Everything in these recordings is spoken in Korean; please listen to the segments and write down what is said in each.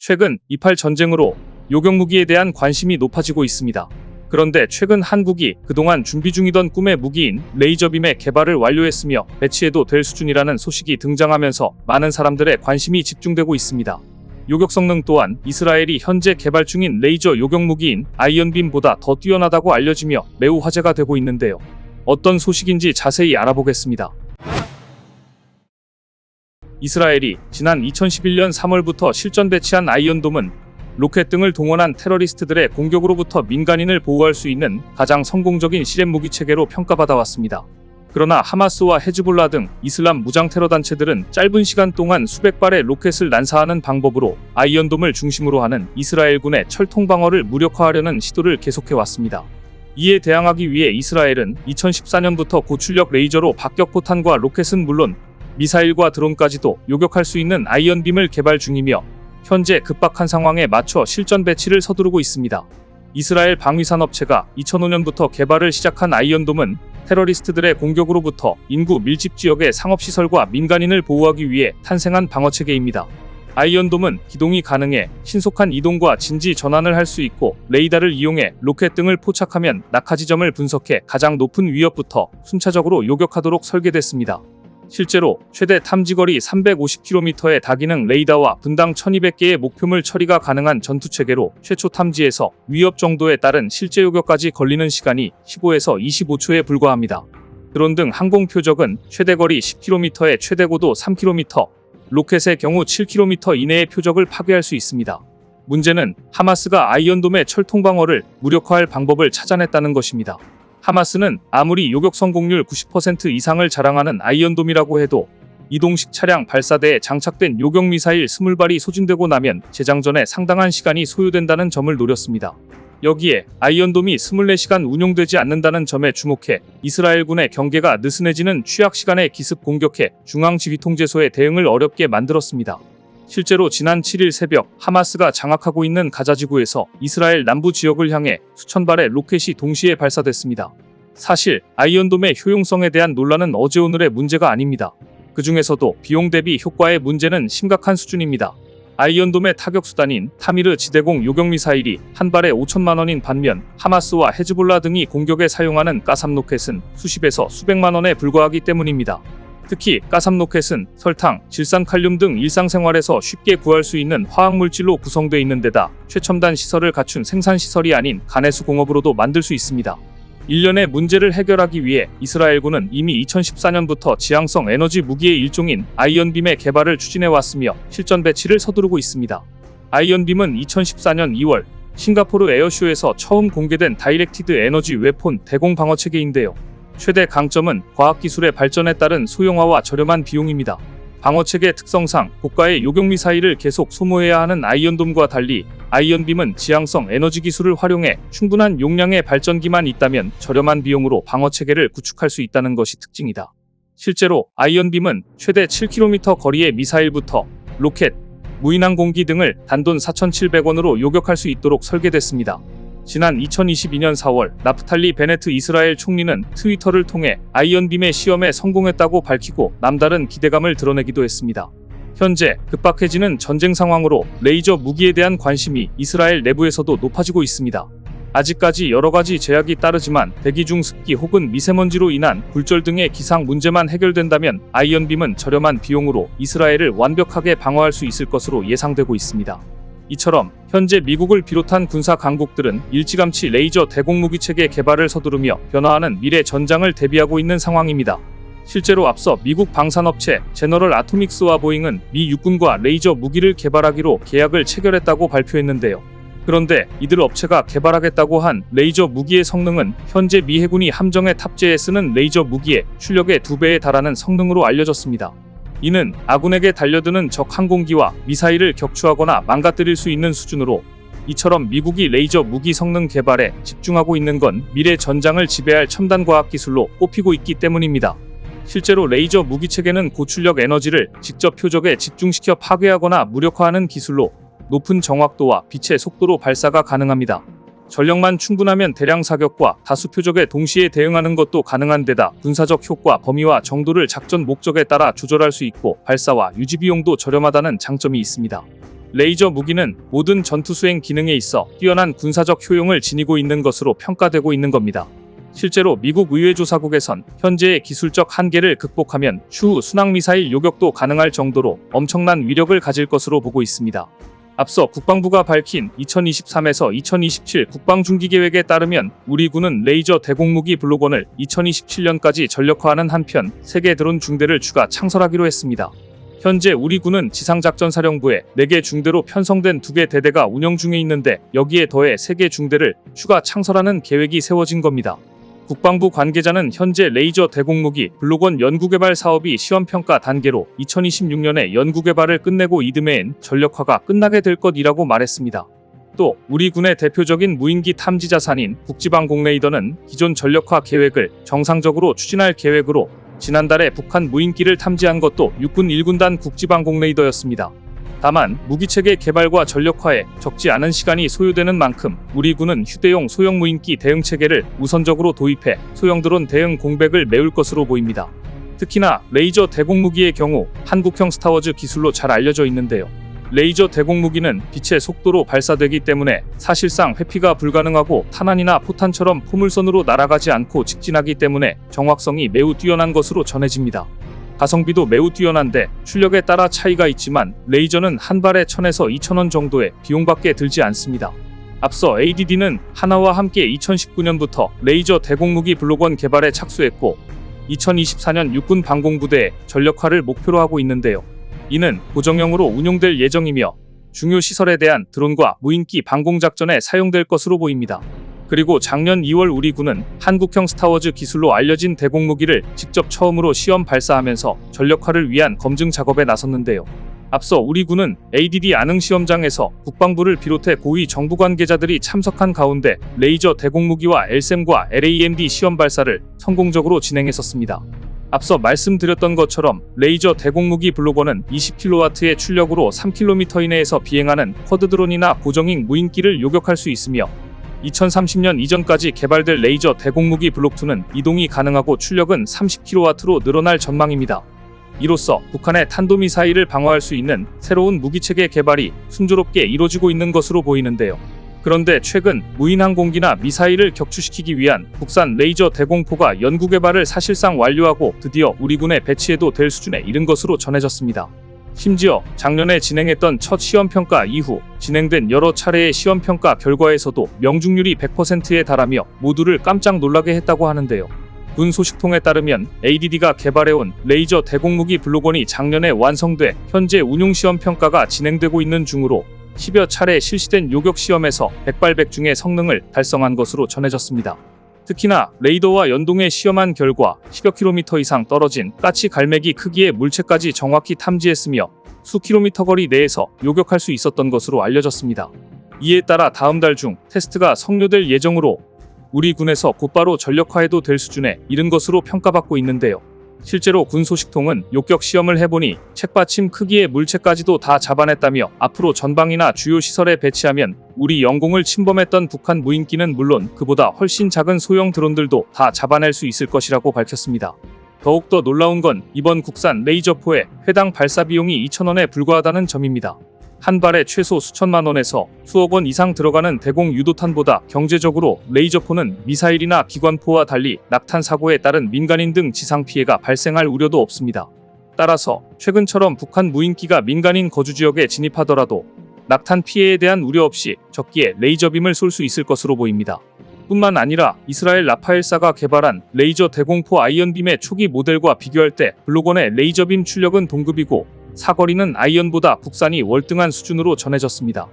최근 이팔 전쟁으로 요격무기에 대한 관심이 높아지고 있습니다. 그런데 최근 한국이 그동안 준비 중이던 꿈의 무기인 레이저빔의 개발을 완료했으며 배치해도 될 수준이라는 소식이 등장하면서 많은 사람들의 관심이 집중되고 있습니다. 요격 성능 또한 이스라엘이 현재 개발 중인 레이저 요격무기인 아이언빔보다 더 뛰어나다고 알려지며 매우 화제가 되고 있는데요. 어떤 소식인지 자세히 알아보겠습니다. 이스라엘이 지난 2011년 3월부터 실전 배치한 아이언돔은 로켓 등을 동원한 테러리스트들의 공격으로부터 민간인을 보호할 수 있는 가장 성공적인 실험 무기 체계로 평가받아 왔습니다. 그러나 하마스와 헤즈볼라 등 이슬람 무장 테러 단체들은 짧은 시간 동안 수백 발의 로켓을 난사하는 방법으로 아이언돔을 중심으로 하는 이스라엘군의 철통 방어를 무력화하려는 시도를 계속해 왔습니다. 이에 대항하기 위해 이스라엘은 2014년부터 고출력 레이저로 박격포탄과 로켓은 물론 미사일과 드론까지도 요격할 수 있는 아이언빔을 개발 중이며 현재 급박한 상황에 맞춰 실전 배치를 서두르고 있습니다. 이스라엘 방위산업체가 2005년부터 개발을 시작한 아이언돔은 테러리스트들의 공격으로부터 인구 밀집 지역의 상업시설과 민간인을 보호하기 위해 탄생한 방어체계입니다. 아이언돔은 기동이 가능해 신속한 이동과 진지 전환을 할 수 있고 레이더를 이용해 로켓 등을 포착하면 낙하 지점을 분석해 가장 높은 위협부터 순차적으로 요격하도록 설계됐습니다. 실제로 최대 탐지거리 350km의 다기능 레이더와 분당 1200개의 목표물 처리가 가능한 전투체계로 최초 탐지에서 위협 정도에 따른 실제 요격까지 걸리는 시간이 15에서 25초에 불과합니다. 드론 등 항공 표적은 최대 거리 10km에 최대 고도 3km, 로켓의 경우 7km 이내의 표적을 파괴할 수 있습니다. 문제는 하마스가 아이언돔의 철통 방어를 무력화할 방법을 찾아냈다는 것입니다. 하마스는 아무리 요격 성공률 90% 이상을 자랑하는 아이언돔이라고 해도 이동식 차량 발사대에 장착된 요격 미사일 20발이 소진되고 나면 재장전에 상당한 시간이 소요된다는 점을 노렸습니다. 여기에 아이언돔이 24시간 운용되지 않는다는 점에 주목해 이스라엘군의 경계가 느슨해지는 취약 시간에 기습 공격해 중앙지휘통제소의 대응을 어렵게 만들었습니다. 실제로 지난 7일 새벽 하마스가 장악하고 있는 가자지구에서 이스라엘 남부 지역을 향해 수천 발의 로켓이 동시에 발사됐습니다. 사실 아이언돔의 효용성에 대한 논란은 어제 오늘의 문제가 아닙니다. 그 중에서도 비용 대비 효과의 문제는 심각한 수준입니다. 아이언돔의 타격 수단인 타미르 지대공 요격미사일이 한 발에 5천만 원인 반면 하마스와 헤즈볼라 등이 공격에 사용하는 가삼 로켓은 수십에서 수백만 원에 불과하기 때문입니다. 특히 가삼 로켓은 설탕, 질산칼륨 등 일상생활에서 쉽게 구할 수 있는 화학물질로 구성되어 있는 데다 최첨단 시설을 갖춘 생산시설이 아닌 가내수 공업으로도 만들 수 있습니다. 일련의 문제를 해결하기 위해 이스라엘군은 이미 2014년부터 지향성 에너지 무기의 일종인 아이언빔의 개발을 추진해왔으며 실전 배치를 서두르고 있습니다. 아이언빔은 2014년 2월 싱가포르 에어쇼에서 처음 공개된 다이렉티드 에너지 웨폰 대공 방어체계인데요. 최대 강점은 과학기술의 발전에 따른 소형화와 저렴한 비용입니다. 방어체계 특성상 고가의 요격미사일을 계속 소모해야 하는 아이언돔과 달리 아이언빔은 지향성 에너지 기술을 활용해 충분한 용량의 발전기만 있다면 저렴한 비용으로 방어체계를 구축할 수 있다는 것이 특징이다. 실제로 아이언빔은 최대 7km 거리의 미사일부터 로켓, 무인항공기 등을 단돈 4,700원으로 요격할 수 있도록 설계됐습니다. 지난 2022년 4월 나프탈리 베네트 이스라엘 총리는 트위터를 통해 아이언빔의 시험에 성공했다고 밝히고 남다른 기대감을 드러내기도 했습니다. 현재 급박해지는 전쟁 상황으로 레이저 무기에 대한 관심이 이스라엘 내부에서도 높아지고 있습니다. 아직까지 여러가지 제약이 따르지만 대기 중 습기 혹은 미세먼지로 인한 굴절 등의 기상 문제만 해결된다면 아이언빔은 저렴한 비용으로 이스라엘을 완벽하게 방어할 수 있을 것으로 예상되고 있습니다. 이처럼 현재 미국을 비롯한 군사 강국들은 일찌감치 레이저 대공무기 체계 개발을 서두르며 변화하는 미래 전장을 대비하고 있는 상황입니다. 실제로 앞서 미국 방산업체 제너럴 아토믹스와 보잉은 미 육군과 레이저 무기를 개발하기로 계약을 체결했다고 발표했는데요. 그런데 이들 업체가 개발하겠다고 한 레이저 무기의 성능은 현재 미 해군이 함정에 탑재해 쓰는 레이저 무기의 출력의 2배에 달하는 성능으로 알려졌습니다. 이는 아군에게 달려드는 적 항공기와 미사일을 격추하거나 망가뜨릴 수 있는 수준으로 이처럼 미국이 레이저 무기 성능 개발에 집중하고 있는 건 미래 전장을 지배할 첨단 과학 기술로 꼽히고 있기 때문입니다. 실제로 레이저 무기 체계는 고출력 에너지를 직접 표적에 집중시켜 파괴하거나 무력화하는 기술로 높은 정확도와 빛의 속도로 발사가 가능합니다. 전력만 충분하면 대량 사격과 다수 표적에 동시에 대응하는 것도 가능한 데다 군사적 효과 범위와 정도를 작전 목적에 따라 조절할 수 있고 발사와 유지 비용도 저렴하다는 장점이 있습니다. 레이저 무기는 모든 전투 수행 기능에 있어 뛰어난 군사적 효용을 지니고 있는 것으로 평가되고 있는 겁니다. 실제로 미국 의회 조사국에선 현재의 기술적 한계를 극복하면 추후 순항미사일 요격도 가능할 정도로 엄청난 위력을 가질 것으로 보고 있습니다. 앞서 국방부가 밝힌 2023에서 2027 국방중기계획에 따르면 우리 군은 레이저 대공무기 블록1을 2027년까지 전력화하는 한편 세계 드론 중대를 추가 창설하기로 했습니다. 현재 우리 군은 지상작전사령부에 4개 중대로 편성된 2개 대대가 운영 중에 있는데 여기에 더해 3개 중대를 추가 창설하는 계획이 세워진 겁니다. 국방부 관계자는 현재 레이저 대공무기 블록1 연구개발 사업이 시험평가 단계로 2026년에 연구개발을 끝내고 이듬해엔 전력화가 끝나게 될 것이라고 말했습니다. 또 우리 군의 대표적인 무인기 탐지 자산인 국지방공 레이더는 기존 전력화 계획을 정상적으로 추진할 계획으로 지난달에 북한 무인기를 탐지한 것도 육군 1군단 국지방공 레이더였습니다. 다만 무기체계 개발과 전력화에 적지 않은 시간이 소요되는 만큼 우리 군은 휴대용 소형 무인기 대응체계를 우선적으로 도입해 소형 드론 대응 공백을 메울 것으로 보입니다. 특히나 레이저 대공무기의 경우 한국형 스타워즈 기술로 잘 알려져 있는데요. 레이저 대공무기는 빛의 속도로 발사되기 때문에 사실상 회피가 불가능하고 탄환이나 포탄처럼 포물선으로 날아가지 않고 직진하기 때문에 정확성이 매우 뛰어난 것으로 전해집니다. 가성비도 매우 뛰어난데 출력에 따라 차이가 있지만 레이저는 한 발에 1,000에서 2,000원 정도의 비용밖에 들지 않습니다. 앞서 ADD는 하나와 함께 2019년부터 레이저 대공무기 블록1 개발에 착수했고 2024년 육군 방공부대의 전력화를 목표로 하고 있는데요. 이는 고정형으로 운용될 예정이며 중요 시설에 대한 드론과 무인기 방공작전에 사용될 것으로 보입니다. 그리고 작년 2월 우리 군은 한국형 스타워즈 기술로 알려진 대공무기를 직접 처음으로 시험 발사하면서 전력화를 위한 검증 작업에 나섰는데요. 앞서 우리 군은 ADD 안흥 시험장에서 국방부를 비롯해 고위 정부 관계자들이 참석한 가운데 레이저 대공무기와 LSAM과 LAMD 시험 발사를 성공적으로 진행했었습니다. 앞서 말씀드렸던 것처럼 레이저 대공무기 블록1은 20kW의 출력으로 3km 이내에서 비행하는 쿼드 드론이나 고정익 무인기를 요격할 수 있으며 2030년 이전까지 개발될 레이저 대공무기 블록2는 이동이 가능하고 출력은 30kW로 늘어날 전망입니다. 이로써 북한의 탄도미사일을 방어할 수 있는 새로운 무기체계 개발이 순조롭게 이뤄지고 있는 것으로 보이는데요. 그런데 최근 무인항공기나 미사일을 격추시키기 위한 국산 레이저 대공포가 연구개발을 사실상 완료하고 드디어 우리 군에 배치해도 될 수준에 이른 것으로 전해졌습니다. 심지어 작년에 진행했던 첫 시험평가 이후 진행된 여러 차례의 시험평가 결과에서도 명중률이 100%에 달하며 모두를 깜짝 놀라게 했다고 하는데요. 군 소식통에 따르면 ADD가 개발해온 레이저 대공무기 블록1이 작년에 완성돼 현재 운용 시험평가가 진행되고 있는 중으로 10여 차례 실시된 요격 시험에서 백발백중의 성능을 달성한 것으로 전해졌습니다. 특히나 레이더와 연동해 시험한 결과 10여 킬로미터 이상 떨어진 까치 갈매기 크기의 물체까지 정확히 탐지했으며 수 킬로미터 거리 내에서 요격할 수 있었던 것으로 알려졌습니다. 이에 따라 다음 달 중 테스트가 성료될 예정으로 우리 군에서 곧바로 전력화해도 될 수준에 이른 것으로 평가받고 있는데요. 실제로 군 소식통은 요격 시험을 해보니 책받침 크기의 물체까지도 다 잡아냈다며 앞으로 전방이나 주요 시설에 배치하면 우리 영공을 침범했던 북한 무인기는 물론 그보다 훨씬 작은 소형 드론들도 다 잡아낼 수 있을 것이라고 밝혔습니다. 더욱더 놀라운 건 이번 국산 레이저포의 회당 발사 비용이 2,000원에 불과하다는 점입니다. 한 발에 최소 수천만 원에서 수억 원 이상 들어가는 대공 유도탄보다 경제적으로 레이저포는 미사일이나 기관포와 달리 낙탄 사고에 따른 민간인 등 지상 피해가 발생할 우려도 없습니다. 따라서 최근처럼 북한 무인기가 민간인 거주 지역에 진입하더라도 낙탄 피해에 대한 우려 없이 적기에 레이저빔을 쏠 수 있을 것으로 보입니다. 뿐만 아니라 이스라엘 라파엘사가 개발한 레이저 대공포 아이언빔의 초기 모델과 비교할 때 블록1의 레이저빔 출력은 동급이고 사거리는 아이언보다 국산이 월등한 수준으로 전해졌습니다.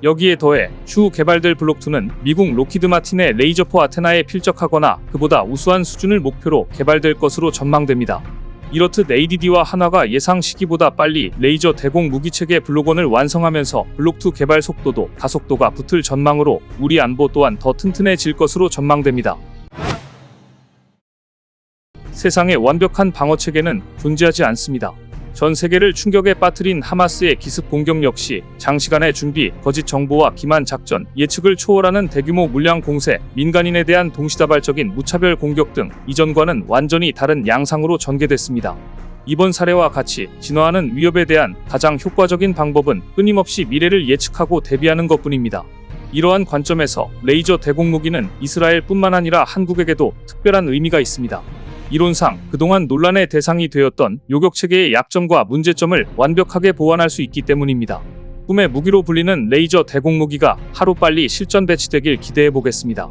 여기에 더해 추후 개발될 블록2는 미국 로키드 마틴의 레이저포 아테나에 필적하거나 그보다 우수한 수준을 목표로 개발될 것으로 전망됩니다. 이렇듯 ADD와 한화가 예상 시기보다 빨리 레이저 대공 무기체계 블록1을 완성하면서 블록2 개발 속도도 가속도가 붙을 전망으로 우리 안보 또한 더 튼튼해질 것으로 전망됩니다. 세상에 완벽한 방어체계는 존재하지 않습니다. 전 세계를 충격에 빠뜨린 하마스의 기습 공격 역시 장시간의 준비, 거짓 정보와 기만 작전, 예측을 초월하는 대규모 물량 공세, 민간인에 대한 동시다발적인 무차별 공격 등 이전과는 완전히 다른 양상으로 전개됐습니다. 이번 사례와 같이 진화하는 위협에 대한 가장 효과적인 방법은 끊임없이 미래를 예측하고 대비하는 것뿐입니다. 이러한 관점에서 레이저 대공무기는 이스라엘뿐만 아니라 한국에게도 특별한 의미가 있습니다. 이론상 그동안 논란의 대상이 되었던 요격체계의 약점과 문제점을 완벽하게 보완할 수 있기 때문입니다. 꿈의 무기로 불리는 레이저 대공무기가 하루빨리 실전 배치되길 기대해보겠습니다.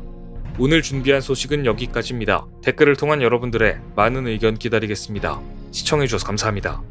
오늘 준비한 소식은 여기까지입니다. 댓글을 통한 여러분들의 많은 의견 기다리겠습니다. 시청해주셔서 감사합니다.